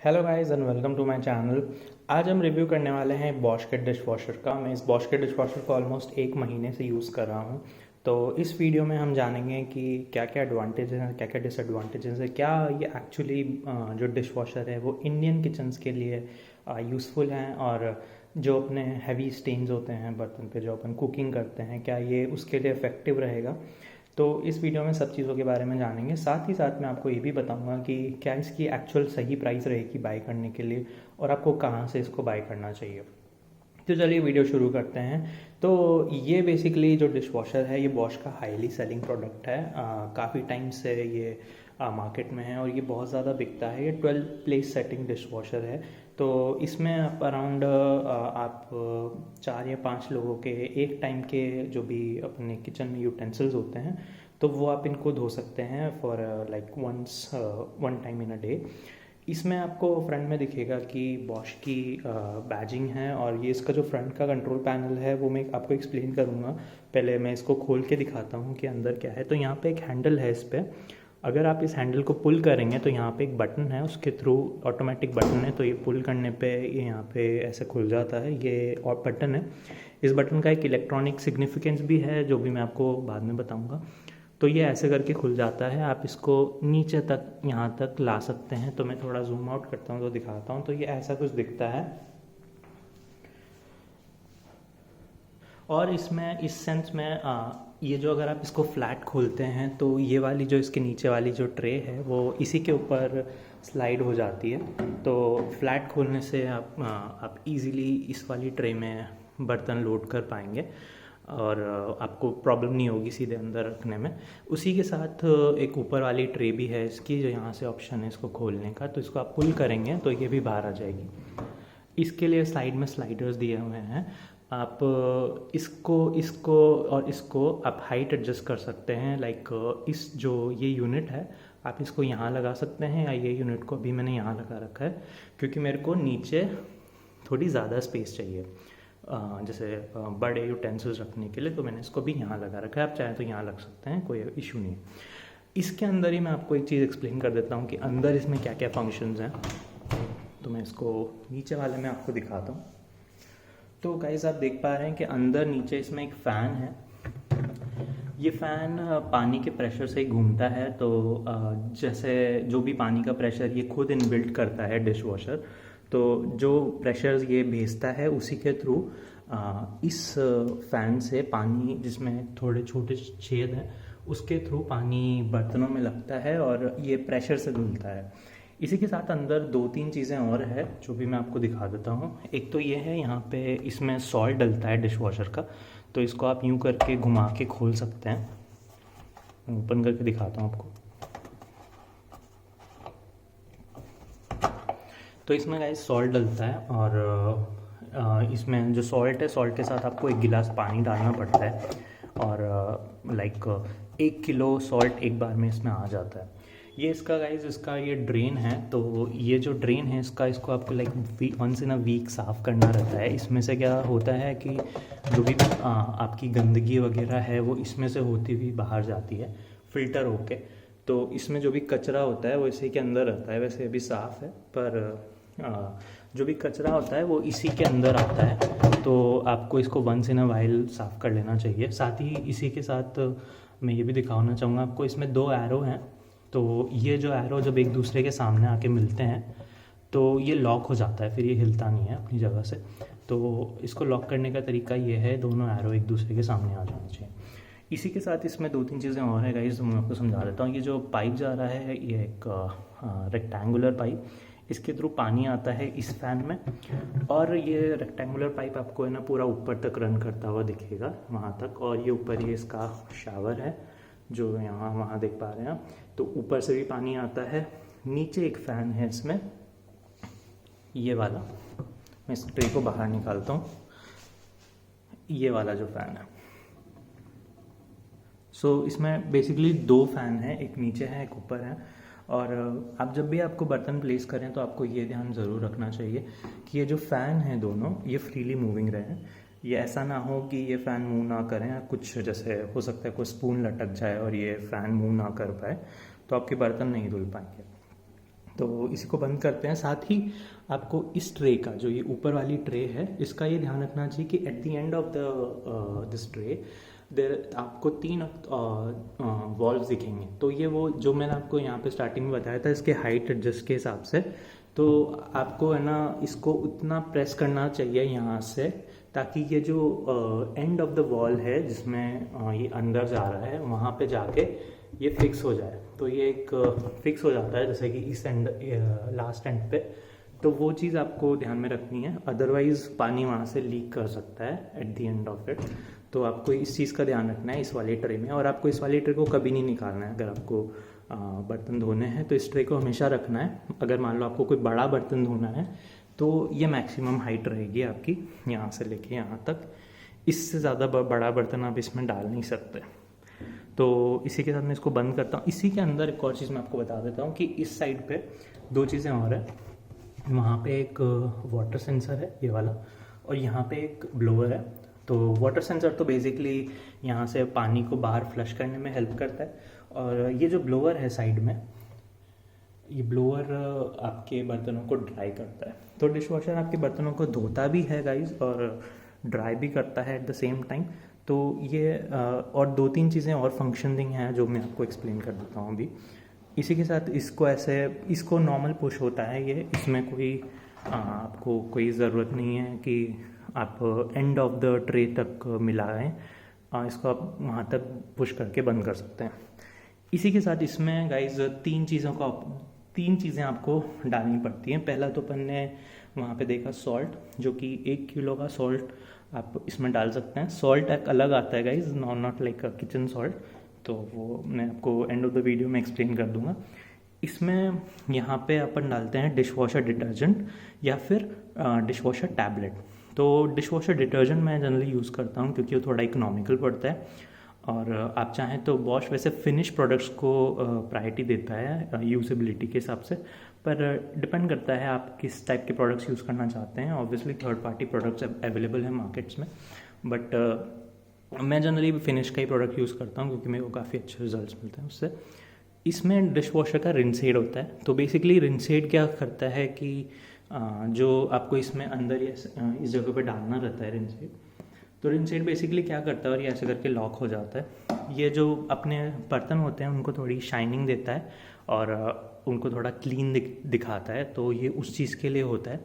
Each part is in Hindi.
Hello guys and welcome to my channel. आज हम रिव्यू करने वाले हैं बॉश के डिश वॉशर का। मैं इस बॉश के डिश वॉशर को ऑलमोस्ट एक महीने से यूज़ कर रहा हूँ। तो इस वीडियो में हम जानेंगे कि क्या क्या एडवांटेजेस हैं, क्या क्या डिसएडवांटेजेस हैं, क्या ये एक्चुअली जो डिश वॉशर है वो इंडियन किचन्स के लिए यूज़फुल हैं, और जो अपने हैवी स्टेन्स होते हैं बर्तन पे जो अपन कुकिंग करते हैं, क्या ये उसके लिए इफ़ेक्टिव रहेगा। तो इस वीडियो में सब चीज़ों के बारे में जानेंगे। साथ ही साथ मैं आपको ये भी बताऊंगा कि क्या इसकी एक्चुअल सही प्राइस रहेगी बाय करने के लिए, और आपको कहाँ से इसको बाय करना चाहिए। तो चलिए वीडियो शुरू करते हैं। तो ये बेसिकली जो डिश वॉशर है ये बॉश का हाईली सेलिंग प्रोडक्ट है। काफ़ी टाइम से ये मार्केट में है और ये बहुत ज़्यादा बिकता है। ये 12 प्लेस सेटिंग डिश वॉशर है। तो इसमें आप अराउंड आप 4 या 5 लोगों के एक टाइम के जो भी अपने किचन में यूटेंसिल्स होते हैं तो वो आप इनको धो सकते हैं for like one time in a day. इसमें आपको फ्रंट में दिखेगा कि बॉश की बैजिंग है, और ये इसका जो फ्रंट का कंट्रोल पैनल है वो मैं आपको एक्सप्लेन करूँगा। पहले मैं इसको खोल के दिखाता हूँ कि अंदर क्या है। तो यहाँ पे एक हैंडल है इस पर। अगर आप इस हैंडल को पुल करेंगे तो यहाँ पे एक बटन है, उसके थ्रू ऑटोमेटिक बटन है। तो ये पुल करने पे ये यहाँ पे ऐसे खुल जाता है, ये और बटन है। इस बटन का एक इलेक्ट्रॉनिक सिग्निफिकेंस भी है जो भी मैं आपको बाद में बताऊँगा। तो ये ऐसे करके खुल जाता है। आप इसको नीचे तक यहाँ तक ला सकते हैं। तो मैं थोड़ा जूम आउट करता हूँ तो दिखाता हूँ। तो ये ऐसा कुछ दिखता है, और इसमें इस सेंस में ये जो अगर आप इसको फ्लैट खोलते हैं तो ये वाली जो इसके नीचे वाली जो ट्रे है वो इसी के ऊपर स्लाइड हो जाती है। तो फ्लैट खोलने से आप इजीली इस वाली ट्रे में बर्तन लोड कर पाएंगे, और आपको प्रॉब्लम नहीं होगी सीधे अंदर रखने में। उसी के साथ एक ऊपर वाली ट्रे भी है इसकी, जो यहाँ से ऑप्शन है इसको खोलने का। तो इसको आप पुल करेंगे तो ये भी बाहर आ जाएगी। इसके लिए साइड में स्लाइडर्स दिए हुए हैं। आप इसको इसको और इसको आप हाइट एडजस्ट कर सकते हैं। लाइक इस जो ये यूनिट है आप इसको यहाँ लगा सकते हैं, या ये यूनिट को अभी मैंने यहाँ लगा रखा है क्योंकि मेरे को नीचे थोड़ी ज़्यादा स्पेस चाहिए, जैसे बड़े यूटेंसिल्स रखने के लिए। तो मैंने इसको भी यहाँ लगा रखा है। आप चाहें तो यहाँ लग सकते हैं, कोई इशू नहीं। इसके अंदर ही मैं आपको एक चीज़ एक्सप्लेन कर देता हूँ कि अंदर इसमें क्या क्या फंक्शंस हैं। तो मैं इसको नीचे वाले में आपको दिखाता हूँ। तो गाइस आप देख पा रहे हैं कि अंदर नीचे इसमें एक फ़ैन है। ये फ़ैन पानी के प्रेशर से ही घूमता है। तो जैसे जो भी पानी का प्रेशर ये खुद इनबिल्ट करता है डिश वॉशर। तो जो प्रेशर ये भेजता है उसी के थ्रू इस फ़ैन से पानी, जिसमें थोड़े छोटे छेद हैं, उसके थ्रू पानी बर्तनों में लगता है और ये प्रेशर से धुलता है। इसी के साथ अंदर 2-3 चीज़ें और है जो भी मैं आपको दिखा देता हूँ। एक तो ये है, यहाँ पे इसमें सॉल्ट डलता है डिश वॉशर का। तो इसको आप यूँ करके घुमा के खोल सकते हैं। मैं ओपन करके दिखाता हूँ आपको। तो इसमें गाइस सॉल्ट डलता है, और इसमें जो सॉल्ट है, सॉल्ट के साथ आपको 1 गिलास पानी डालना पड़ता है, और लाइक 1 किलो सॉल्ट एक बार में इसमें आ जाता है। ये इसका गाइस इसका ये ड्रेन है। तो ये जो ड्रेन है इसको आपको like once in a week साफ़ करना रहता है। इसमें से क्या होता है कि जो भी आपकी गंदगी वगैरह है वो इसमें से होती हुई बाहर जाती है फ़िल्टर होके। तो इसमें जो भी कचरा होता है वो इसी के अंदर रहता है। वैसे अभी साफ़ है, पर जो भी कचरा होता है वो इसी के अंदर आता है। तो आपको इसको वंस इन अ वाइल साफ़ कर लेना चाहिए। साथ ही इसी के साथ मैं ये भी दिखाना चाहूँगा आपको, इसमें 2 एरो हैं। तो ये जो एरो जब एक दूसरे के सामने आके मिलते हैं तो ये लॉक हो जाता है, फिर ये हिलता नहीं है अपनी जगह से। तो इसको लॉक करने का तरीका ये है, दोनों एरो एक दूसरे के सामने आ जाना चाहिए। इसी के साथ इसमें 2-3 चीज़ें और है गाइस, मैं आपको समझा देता हूँ। ये जो पाइप जा रहा है ये एक रेक्टेंगुलर पाइप, इसके थ्रू पानी आता है इस फैन में। और ये रेक्टेंगुलर पाइप आपको है ना पूरा ऊपर तक रन करता हुआ दिखेगा वहाँ तक। और ये ऊपर ये इसका शावर है जो यहाँ वहाँ देख पा रहे हैं आप। तो ऊपर से भी पानी आता है। नीचे एक फ़ैन है इसमें, ये वाला। मैं इस ट्रे को बाहर निकालता हूँ। ये वाला जो फ़ैन है, इसमें बेसिकली 2 फ़ैन हैं, एक नीचे है एक ऊपर है। और आप जब भी आपको बर्तन प्लेस करें तो आपको ये ध्यान ज़रूर रखना चाहिए कि ये जो फ़ैन है दोनों ये फ्रीली मूविंग रहें। ये ऐसा ना हो कि ये फ़ैन मूव ना करें। कुछ जैसे हो सकता है कोई स्पून लटक जाए और ये फ़ैन मूव ना कर पाए तो आपके बर्तन नहीं धुल पाएंगे। तो इसी को बंद करते हैं। साथ ही आपको इस ट्रे का, जो ये ऊपर वाली ट्रे है, इसका ये ध्यान रखना चाहिए कि at the end of the this tray there आपको 3 वॉल्व दिखेंगे। तो ये वो जो मैंने आपको यहाँ पे स्टार्टिंग में बताया था, इसके हाइट एडजस्ट के हिसाब से, तो आपको है ना इसको उतना प्रेस करना चाहिए यहाँ से, ताकि ये जो एंड ऑफ द वॉल है जिसमें ये अंदर जा रहा है, वहाँ पे जाके ये फिक्स हो जाए। तो ये एक फिक्स हो जाता है, जैसे कि इस एंड लास्ट एंड पे। तो वो चीज़ आपको ध्यान में रखनी है, अदरवाइज़ पानी वहाँ से लीक कर सकता है eight the end of it. तो आपको इस चीज़ का ध्यान रखना है इस वाली ट्रे में। और आपको इस वाली ट्रे को कभी नहीं निकालना है। अगर आपको बर्तन धोने हैं तो इस ट्रे को हमेशा रखना है। अगर मान लो आपको कोई बड़ा बर्तन धोना है तो ये मैक्सिमम हाइट रहेगी आपकी, यहाँ से लेके यहाँ तक। इससे ज़्यादा बड़ा बर्तन आप इसमें डाल नहीं सकते। तो इसी के साथ मैं इसको बंद करता हूँ। इसी के अंदर एक और चीज़ मैं आपको बता देता हूँ कि इस साइड पे 2 चीज़ें और हैं। वहाँ पे एक वाटर सेंसर है, ये वाला, और यहाँ पे एक ब्लोअर है। तो वाटर सेंसर तो बेसिकली यहाँ से पानी को बाहर फ्लश करने में हेल्प करता है, और ये जो ब्लोअर है साइड में, ये ब्लोअर आपके बर्तनों को ड्राई करता है। तो डिश वॉशर आपके बर्तनों को धोता भी है गाइस, और ड्राई भी करता है एट द सेम टाइम। तो ये और 2-3 चीज़ें और फंक्शनिंग हैं जो मैं आपको एक्सप्लेन कर देता हूँ अभी। इसी के साथ इसको नॉर्मल पुश होता है ये, इसमें कोई आपको कोई ज़रूरत नहीं है कि आप एंड ऑफ द ट्रे तक मिलाएं। इसको आप वहाँ तक पुश करके बंद कर सकते हैं। इसी के साथ इसमें गाइज 3 चीज़ें आपको डालनी पड़ती हैं। पहला तो अपन ने वहाँ पे देखा सॉल्ट, जो कि 1 किलो का सॉल्ट आप इसमें डाल सकते हैं। सॉल्ट एक अलग आता है guys, not like kitchen salt, तो वो मैं आपको एंड ऑफ द वीडियो में एक्सप्लेन कर दूंगा। इसमें यहाँ पे अपन डालते हैं डिश वॉशर डिटर्जेंट या फिर डिश वॉशर टैबलेट। तो डिश वॉशर डिटर्जेंट मैं जनरली यूज़ करता हूँ क्योंकि वो थोड़ा इकोनॉमिकल पड़ता है। और आप चाहें तो बॉश वैसे फिनिश प्रोडक्ट्स को प्रायोरिटी देता है यूजेबिलिटी के हिसाब से, पर डिपेंड करता है आप किस टाइप के प्रोडक्ट्स यूज़ करना चाहते हैं। Obviously third party products available हैं मार्केट्स में, बट मैं जनरली फिनिश का ही प्रोडक्ट यूज़ करता हूँ क्योंकि मेरे को काफ़ी अच्छे रिजल्ट्स मिलते हैं उससे। इसमें डिश वॉशर का रिंसेड होता है। तो बेसिकली रिंसेड क्या करता है कि जो आपको इसमें अंदर इस जगह पे डालना रहता है रिंसेड, तो रिंसेड बेसिकली क्या करता है और ये ऐसे करके लॉक हो जाता है। ये जो अपने बर्तन होते हैं उनको थोड़ी शाइनिंग देता है और उनको थोड़ा क्लीन दिखाता है। तो ये उस चीज़ के लिए होता है।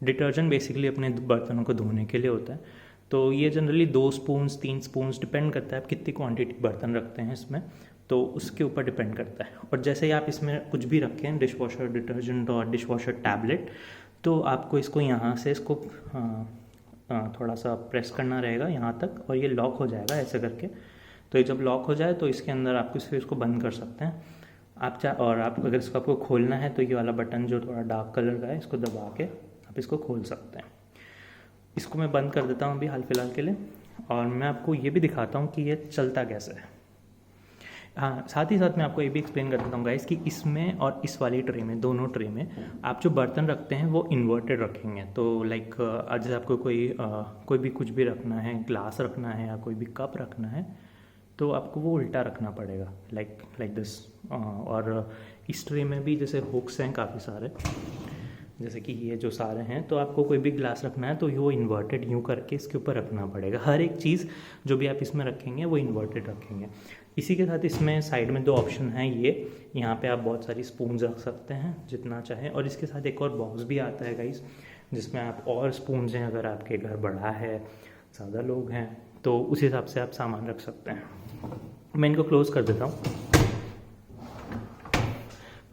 डिटर्जेंट बेसिकली अपने बर्तनों को धोने के लिए होता है। तो ये जनरली 2 स्पून्स 3 स्पून्स डिपेंड करता है आप कितनी क्वांटिटी बर्तन रखते हैं इसमें, तो उसके ऊपर डिपेंड करता है। और जैसे ही आप इसमें कुछ भी रखें, डिश वॉशर डिटर्जेंट और डिश वॉशर टैबलेट, तो आपको इसको यहाँ से इसको थोड़ा सा प्रेस करना रहेगा यहाँ तक और ये लॉक हो जाएगा ऐसे करके। तो ये जब लॉक हो जाए तो इसके अंदर आप इसको बंद कर सकते हैं और आप अगर इसको आपको खोलना है तो ये वाला बटन जो थोड़ा डार्क कलर का है, इसको दबा के आप इसको खोल सकते हैं। इसको मैं बंद कर देता हूँ अभी हाल फिलहाल के लिए, और मैं आपको ये भी दिखाता हूँ कि ये चलता कैसे है। हाँ, साथ ही साथ मैं आपको ये भी एक्सप्लेन कर देता हूँ गाइस कि इसमें और इस वाली ट्रे में, दोनों ट्रे में आप जो बर्तन रखते हैं वो इन्वर्टेड रखेंगे। तो लाइक जैसे आपको कोई भी कुछ भी रखना है, ग्लास रखना है या कोई भी कप रखना है, तो आपको वो उल्टा रखना पड़ेगा, लाइक दिस। और इस ट्रे में भी जैसे हुक्स हैं काफ़ी सारे, जैसे कि ये जो सारे हैं, तो आपको कोई भी ग्लास रखना है तो वो इन्वर्टेड यूँ करके इसके ऊपर रखना पड़ेगा। हर एक चीज़ जो भी आप इसमें रखेंगे वो इन्वर्टेड रखेंगे। इसी के साथ इसमें साइड में 2 ऑप्शन हैं। यहाँ पे आप बहुत सारी स्पून्स रख सकते हैं जितना चाहें, और इसके साथ एक और बॉक्स भी आता है गाइस जिसमें आप और स्पून्स हैं, अगर आपके घर बड़ा है, ज़्यादा लोग हैं, तो उस हिसाब से आप सामान रख सकते हैं। मैं इनको क्लोज़ कर देता हूँ।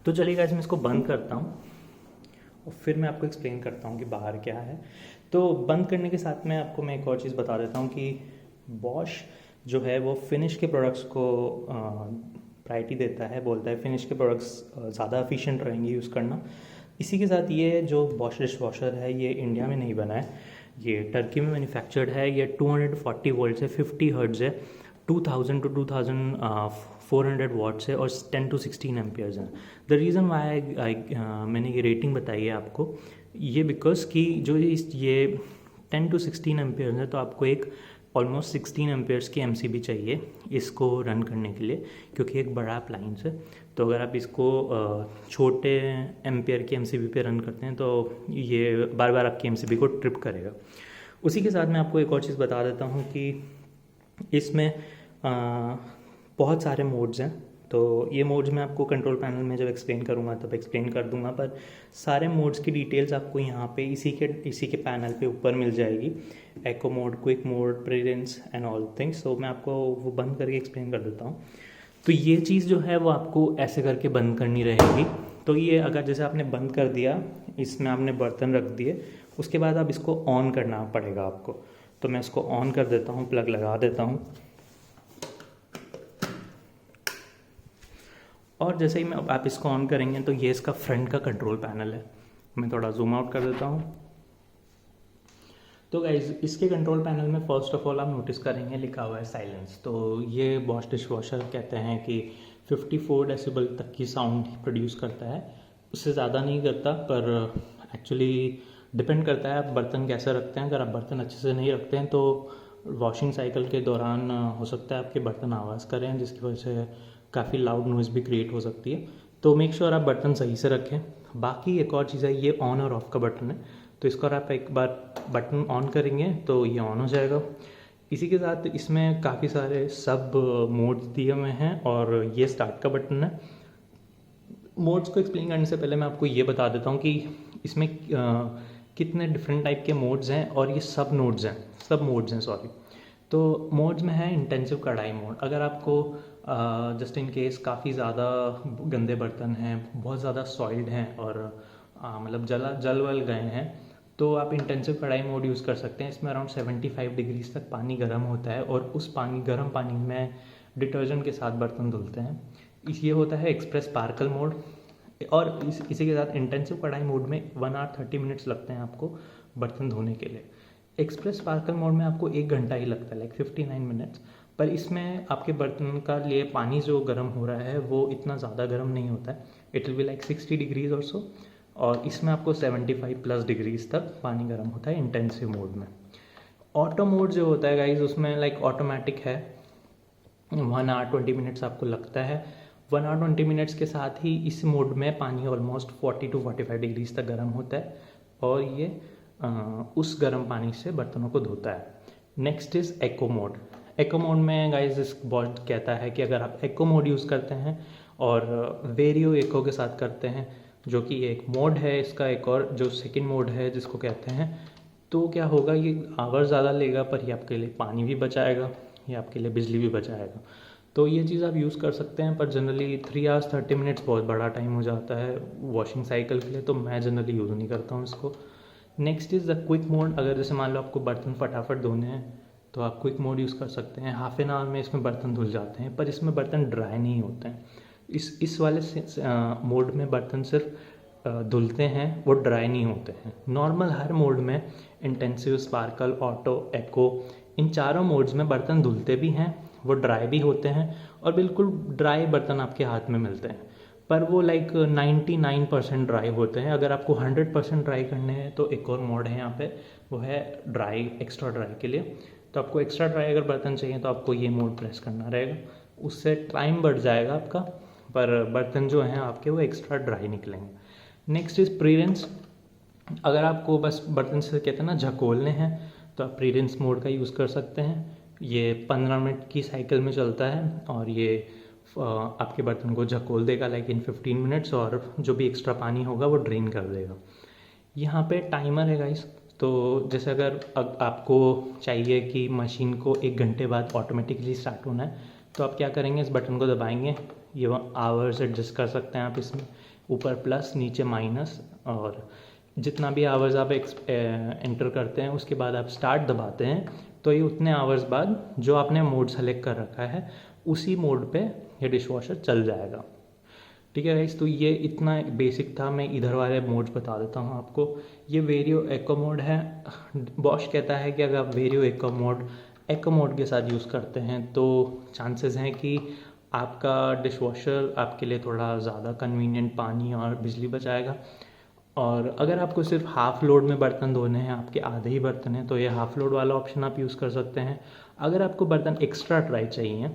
तो चलिए गाइस, मैं इसको बंद करता हूँ और फिर मैं आपको एक्सप्लेन करता हूँ कि बाहर क्या है। तो बंद करने के साथ में आपको मैं एक और चीज़ बता देता हूँ कि बॉश जो है वो फिनिश के प्रोडक्ट्स को प्रायोरिटी देता है, बोलता है फिनिश के प्रोडक्ट्स ज़्यादा एफिशिएंट रहेंगे यूज़ करना। इसी के साथ ये जो बॉश डिश वॉशर है ये इंडिया में नहीं बना है, ये टर्की में मैन्युफैक्चर्ड है। ये 240 वोल्ट से 50 हर्ट्ज़ है, 2000 to 2400 वाट्स है और 10 to 16 एम्पियर्स हैं। द रीज़न वाई मैंने ये रेटिंग बताई है आपको, ये बिकॉज कि जो ये 10 to 16 एम्पियर्स है, तो आपको एक ऑलमोस्ट 16 एम्पेयर्स की एमसीबी चाहिए इसको रन करने के लिए, क्योंकि एक बड़ा अप्लाइंस है। तो अगर आप इसको छोटे एम्पेयर की एमसीबी पे रन करते हैं तो ये बार बार आपकी एमसीबी को ट्रिप करेगा। उसी के साथ मैं आपको एक और चीज़ बता देता हूँ कि इसमें बहुत सारे मोड्स हैं। तो ये मोड्स मैं आपको कंट्रोल पैनल में जब एक्सप्लेन करूँगा तब एक्सप्लेन कर दूँगा, पर सारे मोड्स की डिटेल्स आपको यहाँ पे इसी के पैनल पे ऊपर मिल जाएगी। Eco mode, quick mode, presence and all things. तो मैं आपको वो बंद करके एक्सप्लेन कर देता हूँ। तो ये चीज़ जो है वो आपको ऐसे करके बंद करनी रहेगी। तो ये अगर जैसे आपने बंद कर दिया, इसमें आपने बर्तन रख दिए, उसके बाद अब इसको ऑन करना पड़ेगा आपको। तो मैं इसको ऑन कर देता हूँ, प्लग लगा देता हूँ। और जैसे ही आप इसको ऑन करेंगे तो ये इसका फ्रंट का कंट्रोल पैनल है। मैं थोड़ा जूम आउट कर देता हूँ। तो गाइज इसके कंट्रोल पैनल में फर्स्ट ऑफ ऑल आप नोटिस करेंगे लिखा हुआ है साइलेंस। तो ये बॉश डिशवॉशर कहते हैं कि 54 डेसिबल तक की साउंड प्रोड्यूस करता है, उससे ज़्यादा नहीं करता। पर एक्चुअली डिपेंड करता है आप बर्तन कैसे रखते हैं। अगर आप बर्तन अच्छे से नहीं रखते हैं तो वॉशिंग साइकिल के दौरान हो सकता है आपके बर्तन आवाज़ करें, जिसकी वजह से काफ़ी लाउड नॉइज़ भी क्रिएट हो सकती है। तो मेक श्योर आप बर्तन सही से रखें। बाकी एक और चीज़ है, ये ऑन और ऑफ़ का बटन है। तो इसको आप एक बार बटन ऑन करेंगे तो ये ऑन हो जाएगा। इसी के साथ इसमें काफ़ी सारे सब मोड्स दिए हुए हैं और ये स्टार्ट का बटन है। मोड्स को एक्सप्लेन करने से पहले मैं आपको ये बता देता हूँ कि इसमें कितने डिफरेंट टाइप के मोड्स हैं और ये सब मोड्स हैं सॉरी। तो मोड्स में है इंटेंसिव कढ़ाई मोड। अगर आपको जस्ट इन केस काफ़ी ज़्यादा गंदे बर्तन हैं, बहुत ज़्यादा सॉइल्ड हैं और मतलब जल वल गए हैं, तो आप इंटेंसिव कढ़ाई मोड यूज़ कर सकते हैं। इसमें अराउंड 75 डिग्रीज तक पानी गर्म होता है और उस गर्म पानी में डिटर्जेंट के साथ बर्तन धुलते हैं। ये होता है एक्सप्रेस स्पार्कल मोड। और इसी के साथ इंटेंसिव कढ़ाई मोड में 1 आवर 30 मिनट्स लगते हैं आपको बर्तन धोने के लिए। एक्सप्रेस स्पार्कल मोड में आपको 1 घंटा ही लगता है, लाइक 59 मिनट्स। पर इसमें आपके बर्तन का लिए पानी जो गर्म हो रहा है वो इतना ज़्यादा गर्म नहीं होता है। It will be like 60 degrees और सो। और इसमें आपको 75 प्लस डिग्रीज तक पानी गर्म होता है इंटेंसिव मोड में। ऑटो मोड जो होता है गाइज, उसमें लाइक ऑटोमेटिक है। 1 आवर 20 मिनट्स आपको लगता है। 1 आवर 20 मिनट्स के साथ ही इस मोड में पानी ऑलमोस्ट 40 टू 45 डिग्रीज तक गर्म होता है और ये उस गर्म पानी से बर्तनों को धोता है। Next is echo mode. Echo mode में गाइज इस बॉट कहता है कि अगर आप एको मोड यूज़ करते हैं और वेरियो एको के साथ करते हैं, जो कि एक मोड है इसका, एक और जो सेकंड मोड है जिसको कहते हैं, तो क्या होगा, ये आवर ज़्यादा लेगा पर ये आपके लिए पानी भी बचाएगा, ये आपके लिए बिजली भी बचाएगा। तो ये चीज़ आप यूज़ कर सकते हैं। पर जनरली 3 आवर्स 30 मिनट्स बहुत बड़ा टाइम हो जाता है वॉशिंग साइकिल के लिए, तो मैं जनरली यूज़ नहीं करता हूँ इसको। Next is the quick mode. अगर जैसे मान लो आपको बर्तन फटाफट धोने हैं तो आप क्विक मोड यूज़ कर सकते हैं। हाफ एन आवर में इसमें बर्तन धुल जाते हैं, पर इसमें बर्तन ड्राई नहीं होते हैं। इस वाले मोड में बर्तन सिर्फ धुलते हैं, वो ड्राई नहीं होते हैं। नॉर्मल हर मोड में इंटेंसिव, स्पार्कल, ऑटो, एको, इन चारों मोड्स में बर्तन धुलते भी हैं, वो ड्राई भी होते हैं और बिल्कुल ड्राई बर्तन आपके हाथ में मिलते हैं। पर वो लाइक 99% ड्राई होते हैं। अगर आपको 100% ड्राई करने हैं तो एक और मोड है यहाँ पे, वो है ड्राई, एक्स्ट्रा ड्राई के लिए। तो आपको एक्स्ट्रा ड्राई अगर बर्तन चाहिए तो आपको ये मोड प्रेस करना रहेगा। उससे टाइम बढ़ जाएगा आपका, पर बर्तन जो हैं आपके वो एक्स्ट्रा ड्राई निकलेंगे। Next is prerinse. अगर आपको बस बर्तन से कहते हैं ना झकोलने हैं, तो आप प्रीरेंस मोड का यूज़ कर सकते हैं। ये 15 मिनट की साइकिल में चलता है और ये आपके बर्तन को झकोल देगा लाइक इन 15 मिनट्स, और जो भी एक्स्ट्रा पानी होगा वो ड्रेन कर देगा। यहाँ पे टाइमर है गाइस। तो जैसे अगर आपको चाहिए कि मशीन को 1 घंटे बाद ऑटोमेटिकली स्टार्ट होना है, तो आप क्या करेंगे, इस बटन को दबाएंगे, ये आवर्स एडजस्ट कर सकते हैं आप इसमें, ऊपर प्लस नीचे माइनस, और जितना भी आवर्स आप एंटर करते हैं उसके बाद आप स्टार्ट दबाते हैं तो ये उतने आवर्स बाद जो आपने मोड सेलेक्ट कर रखा है उसी मोड पे ये डिशवॉशर चल जाएगा। ठीक है गाइस, तो ये इतना बेसिक था। मैं इधर वाले मोड्स बता देता हूँ आपको। ये वेरियो एको मोड है। बॉश कहता है कि अगर आप वेरियो एको मोड के साथ यूज़ करते हैं तो चांसेस हैं कि आपका डिशवॉशर आपके लिए थोड़ा ज़्यादा कन्वीनियंट पानी और बिजली बचाएगा। और अगर आपको सिर्फ हाफ लोड में बर्तन धोने हैं, आपके आधे ही बर्तन हैं, तो ये हाफ लोड वाला ऑप्शन आप यूज़ कर सकते हैं। अगर आपको बर्तन एक्स्ट्रा ड्राई चाहिए,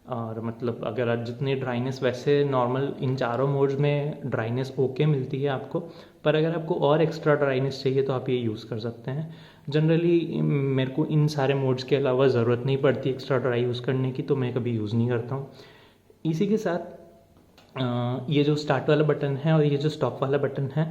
और मतलब अगर आप जितनी ड्राइनेस, वैसे नॉर्मल इन चारों मोड्स में ड्राइनेस ओके मिलती है आपको, पर अगर आपको और एक्स्ट्रा ड्राइनेस चाहिए तो आप ये यूज़ कर सकते हैं। जनरली मेरे को इन सारे मोड्स के अलावा ज़रूरत नहीं पड़ती एक्स्ट्रा ड्राई यूज़ करने की, तो मैं कभी यूज़ नहीं करता हूँ। इसी के साथ ये जो स्टार्ट वाला बटन है और ये जो स्टॉप वाला बटन है,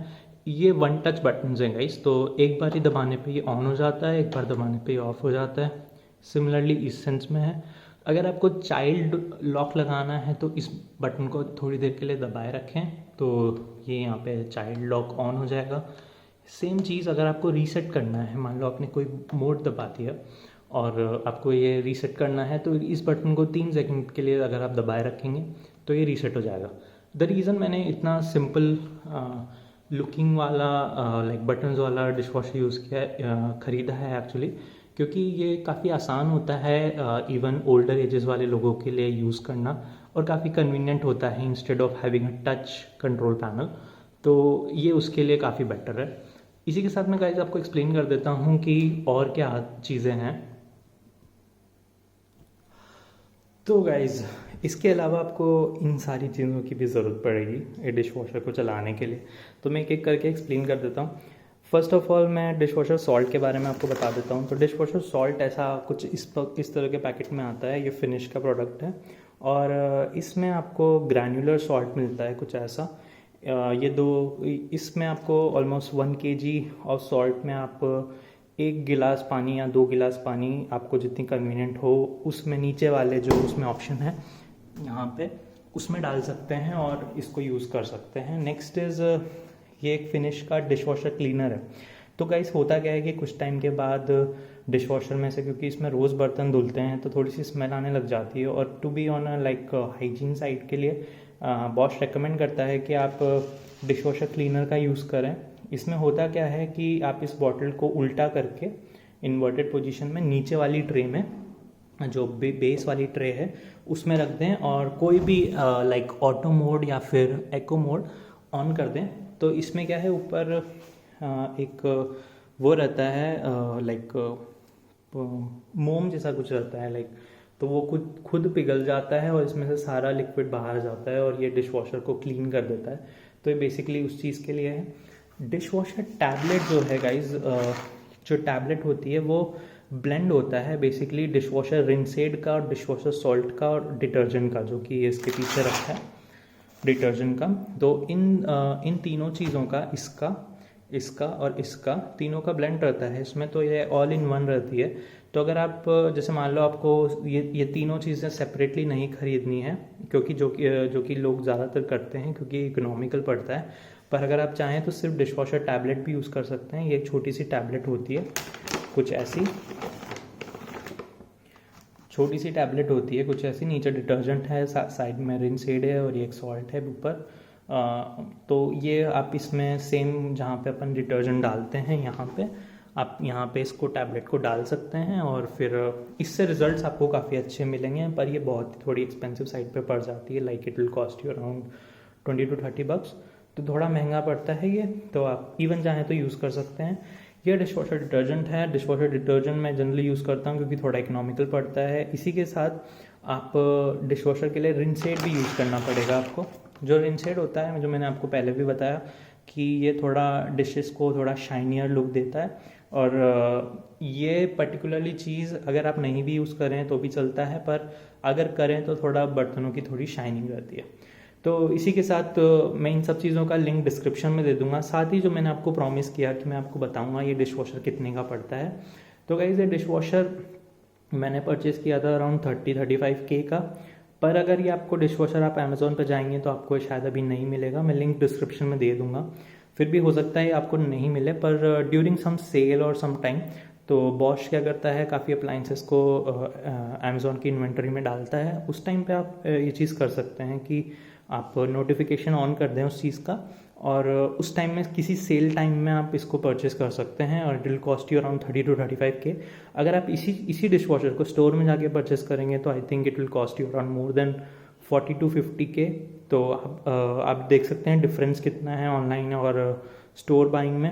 ये वन टच बटन हैं गाइस। तो एक बार ही दबाने पे ये ऑन हो जाता है, एक बार दबाने पे ये ऑफ हो जाता है। सिमिलरली इस सेंस में है, अगर आपको चाइल्ड लॉक लगाना है तो इस बटन को थोड़ी देर के लिए दबाए रखें, तो ये यहाँ पे चाइल्ड लॉक ऑन हो जाएगा। सेम चीज़ अगर आपको रीसेट करना है, मान लो आपने कोई मोड दबा दिया और आपको ये रीसेट करना है, तो इस बटन को 3 सेकंड के लिए अगर आप दबाए रखेंगे तो ये रीसेट हो जाएगा। द रीज़न मैंने इतना सिंपल लुकिंग वाला लाइक बटन्स वाला डिशवॉशर यूज़ किया है, ख़रीदा है एक्चुअली, क्योंकि ये काफ़ी आसान होता है इवन ओल्डर एजेस वाले लोगों के लिए यूज़ करना, और काफ़ी कन्वीनियंट होता है instead of having a touch control panel. तो ये उसके लिए काफ़ी बेटर है। इसी के साथ मैं गाइस आपको एक्सप्लेन कर देता हूँ कि और क्या चीज़ें हैं। तो गाइज़ इसके अलावा आपको इन सारी चीज़ों की भी ज़रूरत पड़ेगी ये डिश वॉशर को चलाने के लिए, तो मैं एक एक करके एक्सप्लेन कर देता हूँ। फर्स्ट ऑफ ऑल मैं डिश वॉशर सॉल्ट के बारे में आपको बता देता हूँ। तो डिश वॉशर सॉल्ट ऐसा कुछ इस तरह के पैकेट में आता है, ये फिनिश का प्रोडक्ट है, और इसमें आपको ग्रैन्युलर सॉल्ट मिलता है कुछ ऐसा। ये दो, इसमें आपको ऑलमोस्ट 1 kg ऑफ सॉल्ट में आप 1 गिलास पानी या 2 गिलास पानी, आपको जितनी कन्वीनियंट हो उसमें नीचे वाले जो उसमें ऑप्शन है यहाँ पे, उसमें डाल सकते हैं और इसको यूज़ कर सकते हैं। नेक्स्ट इज़ ये एक फिनिश का डिश वॉशर क्लीनर है। तो गाइस होता क्या है कि कुछ टाइम के बाद डिश वॉशर में से, क्योंकि इसमें रोज़ बर्तन धुलते हैं, तो थोड़ी सी स्मेल आने लग जाती है, और to be on like hygiene side के लिए बॉश रेकमेंड करता है कि आप डिश वॉशर क्लीनर का यूज़ करें। इसमें होता क्या है कि आप इस बॉटल को उल्टा करके इन्वर्टेड पोजीशन में नीचे वाली ट्रे में, जो बेस वाली ट्रे है उसमें रख दें, और कोई भी लाइक ऑटो मोड या फिर एको मोड ऑन कर दें। तो इसमें क्या है, ऊपर एक वो रहता है लाइक मोम जैसा कुछ रहता है लाइक, तो वो खुद पिघल जाता है और इसमें से सारा लिक्विड बाहर जाता है और ये डिश वॉशर को क्लीन कर देता है। तो ये बेसिकली उस चीज़ के लिए है। डिश वॉशर टैबलेट जो है गाइज, जो टैबलेट होती है वो ब्लेंड होता है बेसिकली डिश वॉशर रिंसेड का और डिश वॉशर सॉल्ट का और डिटर्जेंट का, जो कि इसके पीछे रखा है डिटर्जेंट का। तो इन तीनों चीज़ों का, इसका और इसका, तीनों का ब्लेंड रहता है इसमें, तो ये ऑल इन वन रहती है। तो अगर आप जैसे मान लो आपको ये तीनों चीज़ें सेपरेटली नहीं खरीदनी है, क्योंकि जो कि लोग ज़्यादातर करते हैं क्योंकि इकोनॉमिकल पड़ता है, पर अगर आप चाहें तो सिर्फ डिश वॉशर टैबलेट भी यूज़ कर सकते हैं। ये एक छोटी सी टैबलेट होती है, कुछ ऐसी छोटी सी टैबलेट होती है कुछ ऐसी, नीचे डिटर्जेंट है, साइड में रिंसेड है, और ये एक सॉल्ट है ऊपर। तो ये आप इसमें सेम जहाँ पे अपन डिटर्जेंट डालते हैं, यहाँ पे आप यहाँ पे इसको टैबलेट को डाल सकते हैं, और फिर इससे रिजल्ट्स आपको काफ़ी अच्छे मिलेंगे। पर ये बहुत थोड़ी एक्सपेंसिव साइड पे पड़ जाती है, like it will cost you around 20 to 30 bucks, तो थोड़ा महंगा पड़ता है ये। तो आप इवन चाहें तो यूज़ कर सकते हैं। ये डिश वॉशर डिटर्जेंट है। डिश वॉशर डिटर्जेंट मैं जनरली यूज़ करता हूँ क्योंकि थोड़ा इकोनॉमिकल पड़ता है। इसी के साथ आप डिश वॉशर के लिए रिंसेड भी यूज़ करना पड़ेगा आपको। जो रिंसेड होता है, जो मैंने आपको पहले भी बताया कि ये थोड़ा डिशेस को थोड़ा शाइनियर लुक देता है, और ये पर्टिकुलरली चीज़ अगर आप नहीं भी यूज़ करें तो भी चलता है, पर अगर करें तो थोड़ा बर्तनों की थोड़ी शाइनिंग रहती है। तो इसी के साथ मैं इन सब चीज़ों का लिंक डिस्क्रिप्शन में दे दूंगा। साथ ही जो मैंने आपको प्रॉमिस किया कि मैं आपको बताऊंगा ये डिश वॉशर कितने का पड़ता है। तो गाइस ये डिश वॉशर मैंने परचेज़ किया था अराउंड 30-35K का। पर अगर ये आपको डिश वॉशर आप अमेज़ोन पर जाएंगे तो आपको शायद अभी नहीं मिलेगा। मैं लिंक डिस्क्रिप्शन में दे दूंगा। फिर भी हो सकता है आपको नहीं मिले, पर ड्यूरिंग सम सेल और सम टाइम तो बॉश क्या करता है, काफ़ी अप्लाइंसेस को अमेज़ोन की इन्वेंटरी में डालता है। उस टाइम पे आप ये चीज़ कर सकते हैं कि आप नोटिफिकेशन ऑन कर दें उस चीज़ का, और उस टाइम में किसी सेल टाइम में आप इसको परचेस कर सकते हैं, और it will cost you around 30 to 35K। अगर आप इसी डिश वॉशर को स्टोर में जाके परचेस करेंगे तो I think it will cost you around more than 40 to 50K। तो आप देख सकते हैं डिफरेंस कितना है ऑनलाइन और स्टोर बाइंग में।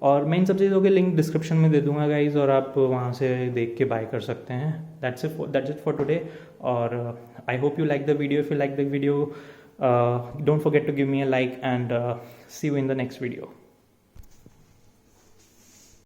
और मैं इन सब चीज़ों के लिंक डिस्क्रिप्शन में दे दूंगा गाइज, और आप वहाँ से देख के बाय कर सकते हैं। That's it for today. और I hope you like the video. If you like the video, don't forget to give me a like, and see you in the next video.